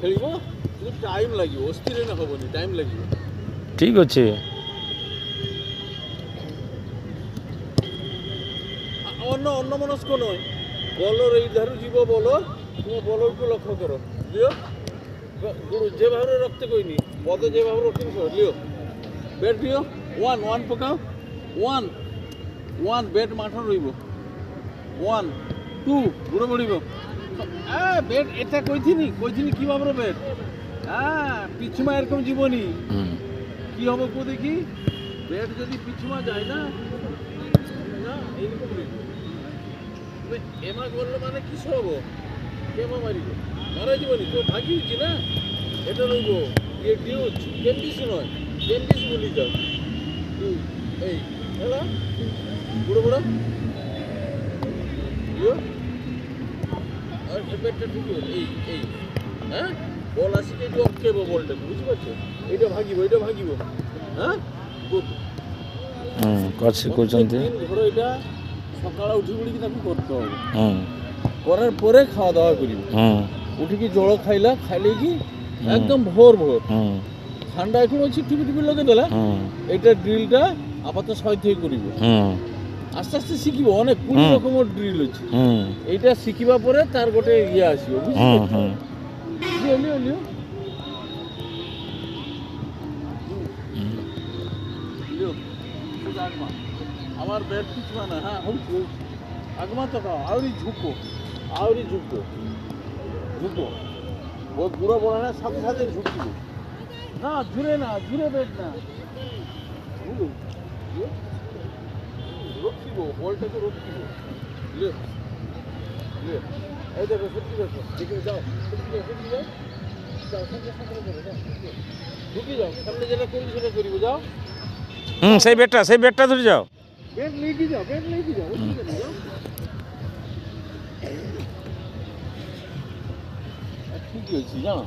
ଖେଳିବ କିନ୍ତୁ ଟାଇମ୍ ଲାଗିବ, ଅସ୍ଥିର ନା ହେବନି, ଟାଇମ୍ ଲାଗିବ। ଠିକ୍ ଅଛି। অন্য মনস্ক নয়, বলর এই ধারু জীব বলর, তুমি বলরকে লক্ষ্য করো, লিও গুরু যে ভাবে রক্তে কইনি পদে যে ভাবে রক্টিং করো, লিও ব্যাট লিও, ওয়ান পকাও, ওয়ান ব্যাট মাঠে রইব, 1 2 গুড়ো বড়িব। ব্যাট এটা কইছিনি কি ভাবে ব্যাট, পিছুমা এরকম জীবনী কি হবে কো দেখি, ব্যাট যদি পিছুমা যায় না এইরকম রইব। এমা করলে মানে কি হব, কেমা মারিব, মারা যাবনি তো, ভাগিয়েছি না, এটা রইব ইয়ে ডিউজ, কেমবিস নয়, কেমবিস বলি যাও এই হেলা বুড়ো বুড়ো আর ব্যাটটা ঠিক এই হ্যাঁ বল আসি যে অটকেব বলটা, বুঝতে পারছো, এটা ভাগিব হ্যাঁ গুড। করছি করছেন ধরো এটা সকালে উঠি পড়িকি তাকে করতে হবে, করার পরে খাওয়া দাওয়া করিব, উঠিকি জল খাইলে কি একদম ভোর ঠান্ডা এখন অছি টিপি লগে দেলা, এটা ড্রিলটা আপাতত সহায়তা করিব, আস্তে আস্তে শিখিব, অনেক 20 রকমের ড্রিল আছে, এইটা শিখিবা পরে তার গোটে ইয়ে আসিব, বুঝছো, লিও লিও আমার ব্যাট পিছবা না, হ্যাঁ হচ্ছে আগমা তো খাও, আউরি ঝুঁকো ও বুড়ো বড় না, সাথে সাথে ঝুঁকিব না, জুড়ে ব্যাট না, রক্ষিব বলটাকে রক্ষিব, লিও এই দেখো সত্যি দেখো, দেখে যাও ঢুকি যাও, সামনে যেটা করি সেটা করিব, যাও সেই বেটটা ধরে যাও, ব্যাট লেগে যাও, ঠিক হয়েছি জানো,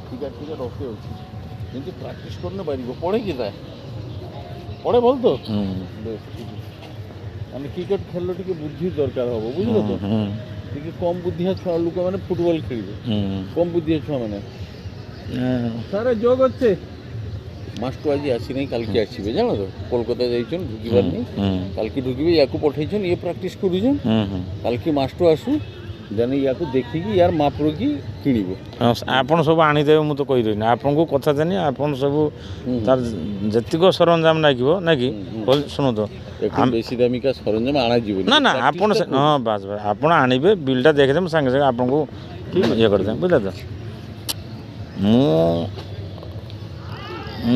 ঠিক আছে রকে হয়েছি, কিন্তু প্র্যাকটিস করতে পারিব, পড়ে কি তাই পড়ে বলতো, বেশ ঠিক আছে, মানে ক্রিকেট খেললে টিকে বুদ্ধির দরকার হব, বুঝলো তো, টিকে কম বুদ্ধিয়া ছুয়া লোক মানে ফুটবল খেলবে, কম বুদ্ধিয়া ছুয়া মানে সারা যোগ হচ্ছে। মাস্টর আজ আসি নাই, কালকে আসবে জানো তো, কলকাতা যাইছেন ঢুকিবার নেই, কালকে ঢুকিবে, ইয়াকু পঠাইছেন, ইয়ে প্র্যাকটিস করুছেন, কালকে মাস্টর আসু জানি ইয়াকু ଦେଖିକି ୟାର ମାପରୁ କି କିଣିବ। ଆପଣ ସବୁ ଆଣିଦେବେ, ମୁଁ ତ କହିଦେବି ନା ଆପଣଙ୍କୁ କଥା ଦେନି, ଆପଣ ସବୁ ତାର ଯେତିକ ସରଞ୍ଜାମ ଲାଗିବ ନାକି ଶୁଣନ୍ତୁ, ବେଶୀ ଦାମିକା ସରଞ୍ଜାମ ଆଣାଯିବନି, ନା ଆପଣ ହଁ ବାସ୍ ଆପଣ ଆଣିବେ, ବିଲ୍ଟା ଦେଖିଦେବେ, ସାଙ୍ଗେ ସାଙ୍ଗେ ଆପଣଙ୍କୁ ଇଏ କରିଦେବେ, ବୁଝିଲେ ତ। ମୁଁ